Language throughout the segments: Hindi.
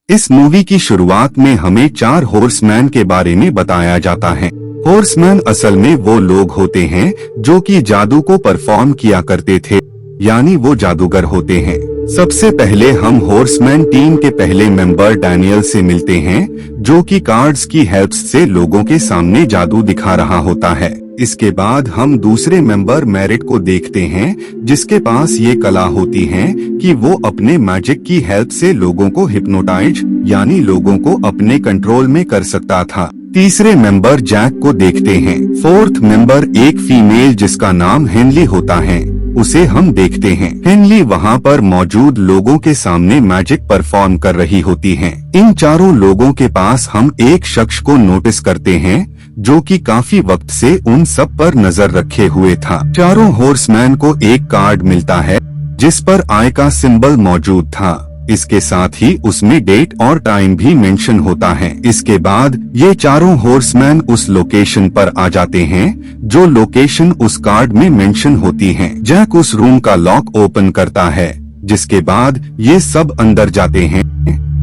इस मूवी की शुरुआत में हमें 4 हॉर्समैन के बारे में बताया जाता है। हॉर्समैन असल में वो लोग होते हैं जो कि जादू को परफॉर्म किया करते थे, यानी वो जादूगर होते हैं। सबसे पहले हम हॉर्समैन टीम के पहले मेंबर डैनियल से मिलते हैं, जो कि कार्ड्स की हेल्प से लोगों के सामने जादू दिखा रहा होता है। इसके बाद हम दूसरे मेंबर मैरिट को देखते हैं, जिसके पास ये कला होती है कि वो अपने मैजिक की हेल्प से लोगों को हिप्नोटाइज यानी लोगों को अपने कंट्रोल में कर सकता था। तीसरे मेंबर जैक को देखते हैं। फोर्थ मेंबर एक फीमेल जिसका नाम हेनली होता है, उसे हम देखते हैं। हेनली वहाँ पर मौजूद लोगों के सामने मैजिक परफॉर्म कर रही होती हैं। इन चारों लोगों के पास हम एक शख्स को नोटिस करते हैं, जो कि काफी वक्त से उन सब पर नजर रखे हुए था। चारों हॉर्समैन को एक कार्ड मिलता है, जिस पर आई का सिंबल मौजूद था। इसके साथ ही उसमें डेट और टाइम भी मेंशन होता है। इसके बाद ये चारों हॉर्समैन उस लोकेशन पर आ जाते हैं, जो लोकेशन उस कार्ड में मेंशन होती है। जैक उस रूम का लॉक ओपन करता है, जिसके बाद ये सब अंदर जाते हैं।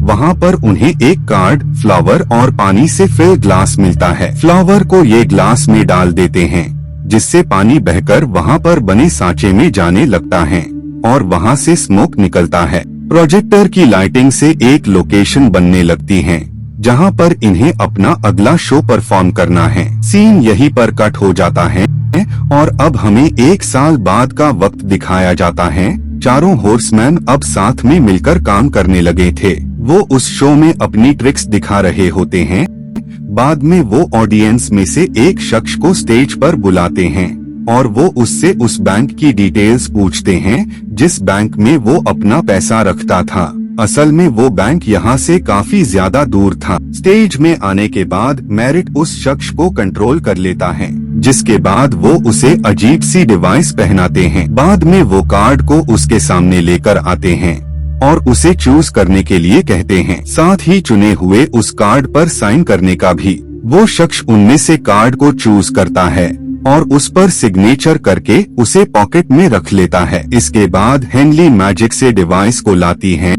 वहाँ पर उन्हें एक कार्ड, फ्लावर और पानी से फिल ग्लास मिलता है। फ्लावर को ये ग्लास में डाल देते हैं, जिससे पानी बहकर वहाँ पर बने सांचे में जाने लगता है और वहाँ से स्मोक निकलता है। प्रोजेक्टर की लाइटिंग से एक लोकेशन बनने लगती है, जहाँ पर इन्हें अपना अगला शो परफॉर्म करना है। सीन यहीं पर कट हो जाता है और अब हमें 1 साल बाद का वक्त दिखाया जाता है। चारों हॉर्समैन अब साथ में मिलकर काम करने लगे थे। वो उस शो में अपनी ट्रिक्स दिखा रहे होते हैं। बाद में वो ऑडियंस में से एक शख्स को स्टेज पर बुलाते हैं और वो उससे उस बैंक की डिटेल्स पूछते हैं, जिस बैंक में वो अपना पैसा रखता था। असल में वो बैंक यहाँ से काफी ज्यादा दूर था। स्टेज में आने के बाद मैरिट उस शख्स को कंट्रोल कर लेता है, जिसके बाद वो उसे अजीब सी डिवाइस पहनाते हैं। बाद में वो कार्ड को उसके सामने लेकर आते हैं और उसे चूज करने के लिए कहते हैं। साथ ही चुने हुए उस कार्ड पर साइन करने का भी। वो शख्स उनमें से कार्ड को चूज करता है और उस पर सिग्नेचर करके उसे पॉकेट में रख लेता है। इसके बाद हेनली मैजिक से डिवाइस को लाती है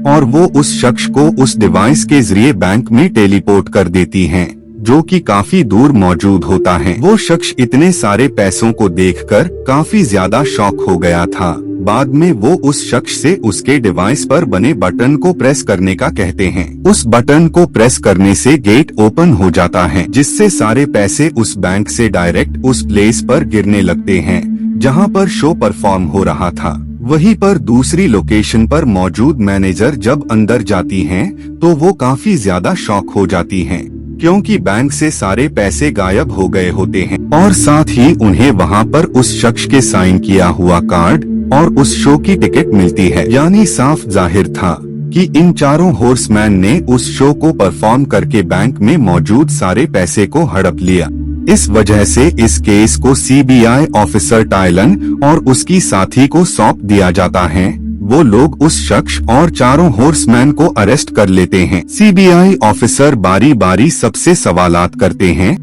और वो उस शख्स को उस डिवाइस के जरिए बैंक में टेलीपोर्ट कर देती हैं, जो कि काफी दूर मौजूद होता है। वो शख्स इतने सारे पैसों को देखकर काफी ज्यादा शॉक हो गया था। बाद में वो उस शख्स से उसके डिवाइस पर बने बटन को प्रेस करने का कहते हैं। उस बटन को प्रेस करने से गेट ओपन हो जाता है, जिससे सारे पैसे उस बैंक से डायरेक्ट उस प्लेस पर गिरने लगते हैं, जहां पर शो परफॉर्म हो रहा था। वहीं पर दूसरी लोकेशन पर मौजूद मैनेजर जब अंदर जाती हैं, तो वो काफी ज्यादा शॉक हो जाती हैं, क्योंकि बैंक से सारे पैसे गायब हो गए होते हैं और साथ ही उन्हें वहां पर उस शख्स के साइन किया हुआ कार्ड और उस शो की टिकट मिलती है। यानी साफ जाहिर था कि इन चारों हॉर्समैन ने उस शो को परफॉर्म करके बैंक में मौजूद सारे पैसे को हड़प लिया। इस वजह से इस केस को सीबीआई ऑफिसर टायलन और उसकी साथी को सौंप दिया जाता है। वो लोग उस शख्स और चारों हॉर्समैन को अरेस्ट कर लेते हैं। सीबीआई ऑफिसर बारी बारी सबसे सवालात करते हैं,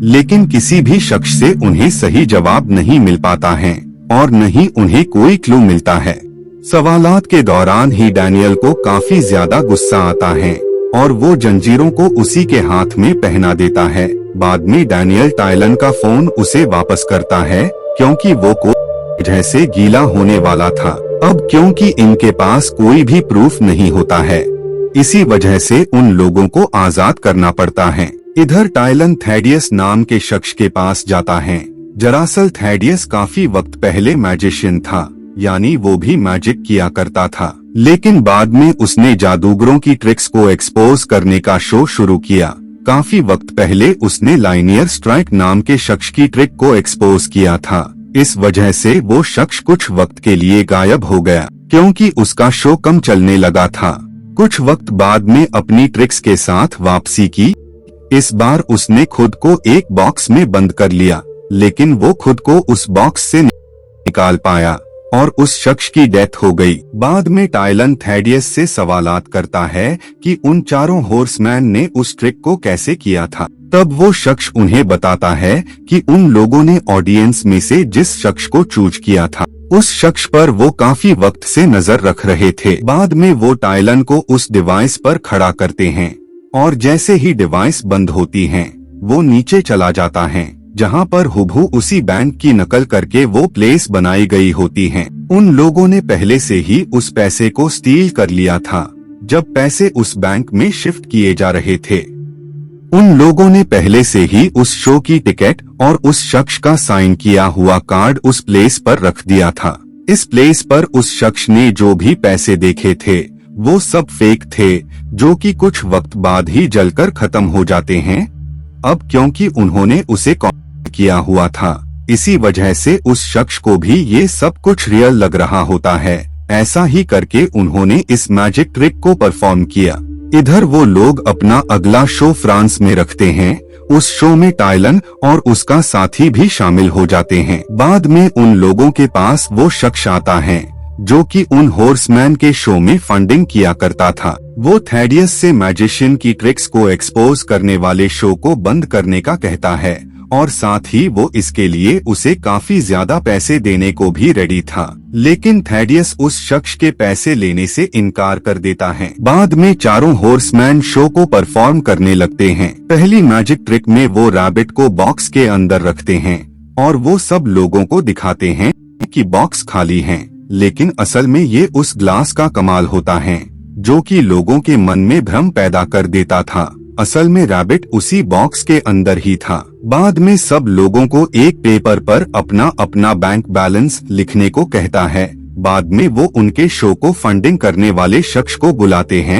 लेकिन किसी भी शख्स से उन्हें सही जवाब नहीं मिल पाता है और न ही उन्हें कोई क्लू मिलता है। सवालात के दौरान ही डैनियल को काफी ज्यादा गुस्सा आता है और वो जंजीरों को उसी के हाथ में पहना देता है। बाद में डैनियल टायलन का फोन उसे वापस करता है, क्योंकि वो को वजह से गीला होने वाला था। अब क्योंकि इनके पास कोई भी प्रूफ नहीं होता है, इसी वजह से उन लोगों को आजाद करना पड़ता है। इधर टायलन थैडियस नाम के शख्स के पास जाता है। दरअसल थैडियस काफी वक्त पहले मैजिशियन था, यानी वो भी मैजिक किया करता था, लेकिन बाद में उसने जादूगरों की ट्रिक्स को एक्सपोज करने का शो शुरू किया। काफी वक्त पहले उसने लाइनियर स्ट्राइक नाम के शख्स की ट्रिक को एक्सपोज किया था। इस वजह से वो शख्स कुछ वक्त के लिए गायब हो गया, क्योंकि उसका शो कम चलने लगा था। कुछ वक्त बाद में अपनी ट्रिक्स के साथ वापसी की। इस बार उसने खुद को एक बॉक्स में बंद कर लिया, लेकिन वो खुद को उस बॉक्स से निकाल पाया और उस शख्स की डेथ हो गई। बाद में टायलन थैडियस से सवालात करता है कि उन चारों हॉर्समैन ने उस ट्रिक को कैसे किया था। तब वो शख्स उन्हें बताता है कि उन लोगों ने ऑडियंस में से जिस शख्स को चूज किया था, उस शख्स पर वो काफी वक्त से नजर रख रहे थे। बाद में वो टायलन को उस डिवाइस पर खड़ा करते हैं और जैसे ही डिवाइस बंद होती है वो नीचे चला जाता है, जहां पर हुबहू उसी बैंक की नकल करके वो प्लेस बनाई गई होती है। उन लोगों ने पहले से ही उस पैसे को स्टील कर लिया था जब पैसे उस बैंक में शिफ्ट किए जा रहे थे। उन लोगों ने पहले से ही उस शो की टिकट और उस शख्स का साइन किया हुआ कार्ड उस प्लेस पर रख दिया था। इस प्लेस पर उस शख्स ने जो भी पैसे देखे थे वो सब फेक थे, जो कि कुछ वक्त बाद ही जलकर खत्म हो जाते हैं। अब क्योंकि उन्होंने उसे कॉपी किया हुआ था, इसी वजह से उस शख्स को भी ये सब कुछ रियल लग रहा होता है। ऐसा ही करके उन्होंने इस मैजिक ट्रिक को परफॉर्म किया। इधर वो लोग अपना अगला शो फ्रांस में रखते हैं। उस शो में टायलन और उसका साथी भी शामिल हो जाते हैं। बाद में उन लोगों के पास वो शख्स आता है जो कि उन हॉर्समैन के शो में फंडिंग किया करता था। वो थैडियस से मैजिशियन की ट्रिक्स को एक्सपोज करने वाले शो को बंद करने का कहता है और साथ ही वो इसके लिए उसे काफी ज्यादा पैसे देने को भी रेडी था, लेकिन थैडियस उस शख्स के पैसे लेने से इनकार कर देता है। बाद में चारों हॉर्समैन शो को परफॉर्म करने लगते हैं। पहली मैजिक ट्रिक में वो रैबिट को बॉक्स के अंदर रखते हैं और वो सब लोगों को दिखाते हैं कि बॉक्स खाली है, लेकिन असल में ये उस ग्लास का कमाल होता है जो कि लोगों के मन में भ्रम पैदा कर देता था। असल में रैबिट उसी बॉक्स के अंदर ही था। बाद में सब लोगों को एक पेपर पर अपना अपना बैंक बैलेंस लिखने को कहता है। बाद में वो उनके शो को फंडिंग करने वाले शख्स को बुलाते हैं।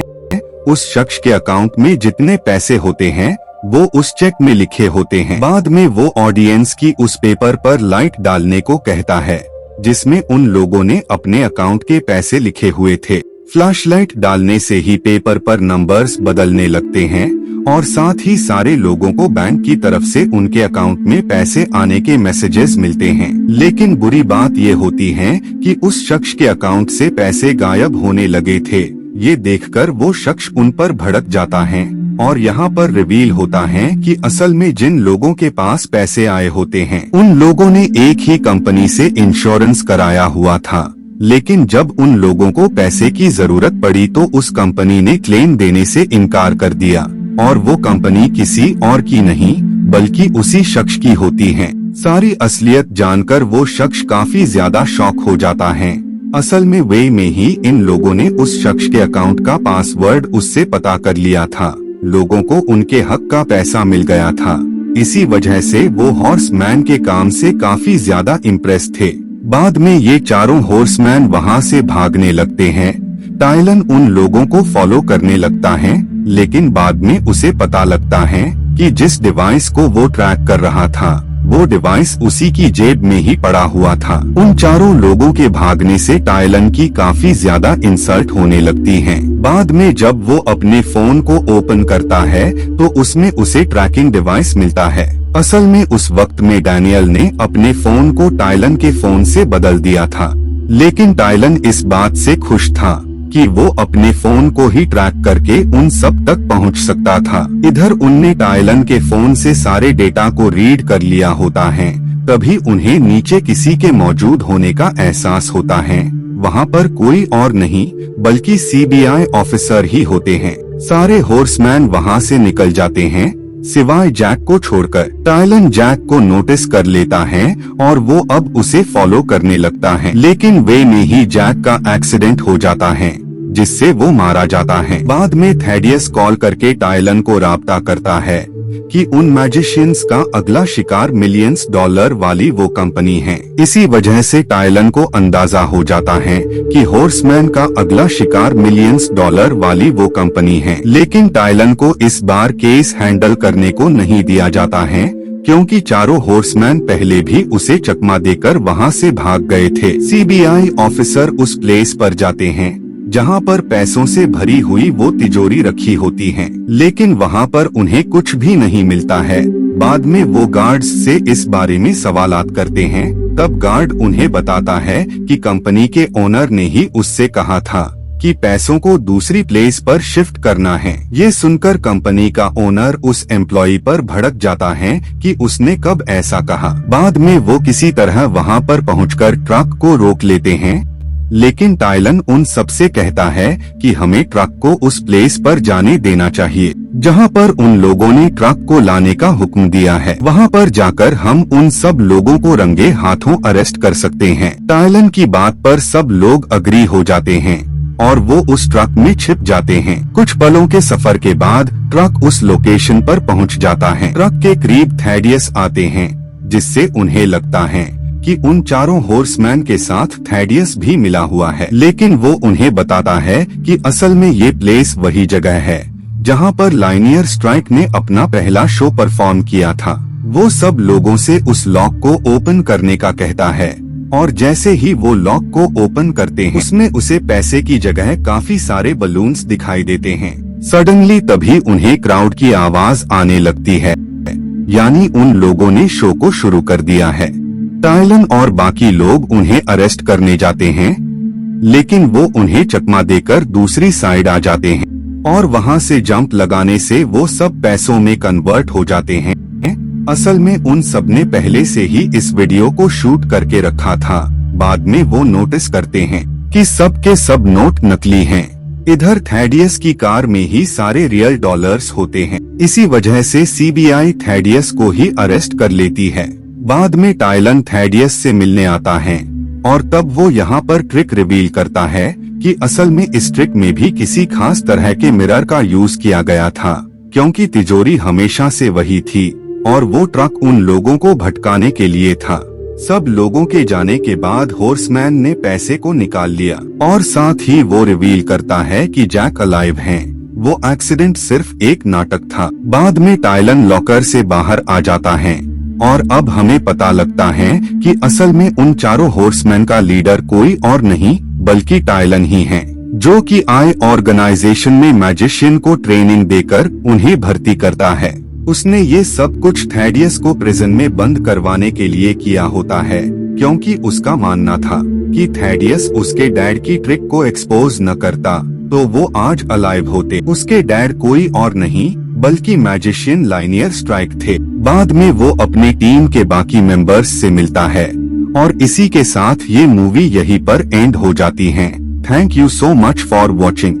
उस शख्स के अकाउंट में जितने पैसे होते हैं वो उस चेक में लिखे होते हैं। बाद में वो ऑडियंस की उस पेपर पर लाइट डालने को कहता है जिसमें उन लोगों ने अपने अकाउंट के पैसे लिखे हुए थे। फ्लैशलाइट डालने से ही पेपर पर नंबर्स बदलने लगते हैं और साथ ही सारे लोगों को बैंक की तरफ से उनके अकाउंट में पैसे आने के मैसेजेस मिलते हैं। लेकिन बुरी बात ये होती है कि उस शख्स के अकाउंट से पैसे गायब होने लगे थे। ये देखकर वो शख्स उन पर भड़क जाता है और यहाँ पर रिवील होता है कि असल में जिन लोगों के पास पैसे आए होते हैं उन लोगों ने एक ही कंपनी से इंश्योरेंस कराया हुआ था, लेकिन जब उन लोगों को पैसे की जरूरत पड़ी तो उस कंपनी ने क्लेम देने से इनकार कर दिया और वो कंपनी किसी और की नहीं बल्कि उसी शख्स की होती है। सारी असलियत जानकर वो शख्स काफी ज्यादा शॉक हो जाता है। असल में वे में ही इन लोगों ने उस शख्स के अकाउंट का पासवर्ड उससे पता कर लिया था। लोगों को उनके हक का पैसा मिल गया था। इसी वजह से वो हॉर्समैन के काम से काफी ज्यादा इम्प्रेस थे। बाद में ये चारों हॉर्समैन वहाँ से भागने लगते हैं। टायलन उन लोगों को फॉलो करने लगता है, लेकिन बाद में उसे पता लगता है कि जिस डिवाइस को वो ट्रैक कर रहा था वो डिवाइस उसी की जेब में ही पड़ा हुआ था। उन चारों लोगों के भागने से टायलन की काफी ज्यादा इंसल्ट होने लगती है। बाद में जब वो अपने फोन को ओपन करता है तो उसमें उसे ट्रैकिंग डिवाइस मिलता है। असल में उस वक्त में डैनियल ने अपने फोन को टायलन के फोन से बदल दिया था, लेकिन टायलन इस बात से खुश था कि वो अपने फोन को ही ट्रैक करके उन सब तक पहुंच सकता था। इधर उनने टायलन के फोन से सारे डेटा को रीड कर लिया होता है। तभी उन्हें नीचे किसी के मौजूद होने का एहसास होता है। वहाँ पर कोई और नहीं बल्कि सीबीआई ऑफिसर ही होते हैं। सारे हॉर्समैन वहाँ से निकल जाते हैं सिवाय जैक को छोड़कर। टायलन जैक को नोटिस कर लेता है और वो अब उसे फॉलो करने लगता है, लेकिन वे में ही जैक का एक्सीडेंट हो जाता है जिससे वो मारा जाता है। बाद में थैडियस कॉल करके टायलन को राब्ता करता है कि उन मैजिशियंस का अगला शिकार मिलियंस डॉलर वाली वो कंपनी है। इसी वजह से टायलन को अंदाजा हो जाता है कि हॉर्समैन का अगला शिकार मिलियंस डॉलर वाली वो कंपनी है। लेकिन टायलन को इस बार केस हैंडल करने को नहीं दिया जाता है क्योंकि चारों हॉर्समैन पहले भी उसे चकमा देकर वहाँ से भाग गए थे। सीबीआई ऑफिसर उस प्लेस पर जाते हैं जहाँ पर पैसों से भरी हुई वो तिजोरी रखी होती है, लेकिन वहाँ पर उन्हें कुछ भी नहीं मिलता है। बाद में वो गार्ड्स से इस बारे में सवालात करते हैं। तब गार्ड उन्हें बताता है कि कंपनी के ओनर ने ही उससे कहा था कि पैसों को दूसरी प्लेस पर शिफ्ट करना है। ये सुनकर कंपनी का ओनर उस एम्प्लॉय पर भड़क जाता है कि उसने कब ऐसा कहा। बाद में वो किसी तरह वहाँ पर पहुंचकर ट्रक को रोक लेते हैं, लेकिन टायलन उन सबसे कहता है कि हमें ट्रक को उस प्लेस पर जाने देना चाहिए जहां पर उन लोगों ने ट्रक को लाने का हुक्म दिया है। वहां पर जाकर हम उन सब लोगों को रंगे हाथों अरेस्ट कर सकते हैं। टायलन की बात पर सब लोग अग्री हो जाते हैं और वो उस ट्रक में छिप जाते हैं। कुछ पलों के सफर के बाद ट्रक उस लोकेशन पर पहुंच जाता है। ट्रक के करीब थैडियस आते हैं, जिससे उन्हें लगता है कि उन चारों हॉर्समैन के साथ थैडियस भी मिला हुआ है, लेकिन वो उन्हें बताता है कि असल में ये प्लेस वही जगह है जहां पर लाइनियर स्ट्राइक ने अपना पहला शो परफॉर्म किया था। वो सब लोगों से उस लॉक को ओपन करने का कहता है और जैसे ही वो लॉक को ओपन करते हैं उसमें उसे पैसे की जगह काफी सारे बलून्स दिखाई देते हैं। सडनली तभी उन्हें क्राउड की आवाज आने लगती है, यानी उन लोगों ने शो को शुरू कर दिया है। टायलन और बाकी लोग उन्हें अरेस्ट करने जाते हैं, लेकिन वो उन्हें चकमा देकर दूसरी साइड आ जाते हैं और वहां से जंप लगाने से वो सब पैसों में कन्वर्ट हो जाते हैं। असल में उन सब ने पहले से ही इस वीडियो को शूट करके रखा था। बाद में वो नोटिस करते हैं कि सब के सब नोट नकली हैं। इधर थैडियस की कार में ही सारे रियल डॉलर्स होते हैं। इसी वजह से सीबीआई थैडियस को ही अरेस्ट कर लेती है। बाद में टायलन थैडियस से मिलने आता है और तब वो यहाँ पर ट्रिक रिवील करता है कि असल में इस ट्रिक में भी किसी खास तरह के मिरर का यूज किया गया था, क्योंकि तिजोरी हमेशा से वही थी और वो ट्रक उन लोगों को भटकाने के लिए था। सब लोगों के जाने के बाद हॉर्समैन ने पैसे को निकाल लिया और साथ ही वो रिवील करता है कि जैक अलाइव हैं। वो एक्सीडेंट सिर्फ एक नाटक था। बाद में टायलन लॉकर से बाहर आ जाता है और अब हमें पता लगता है कि असल में उन चारों हॉर्समैन का लीडर कोई और नहीं बल्कि टायलन ही है, जो कि आई ऑर्गेनाइजेशन में मैजिशियन को ट्रेनिंग देकर उन्हें भर्ती करता है। उसने ये सब कुछ थैडियस को प्रिजन में बंद करवाने के लिए किया होता है, क्योंकि उसका मानना था कि थैडियस उसके डैड की ट्रिक को एक्सपोज न करता तो वो आज अलाइव होते। उसके डैड कोई और नहीं बल्कि मैजिशियन लाइनियर स्ट्राइक थे। बाद में वो अपनी टीम के बाकी मेंबर्स से मिलता है और इसी के साथ ये मूवी यहीं पर एंड हो जाती है। Thank you so much for watching.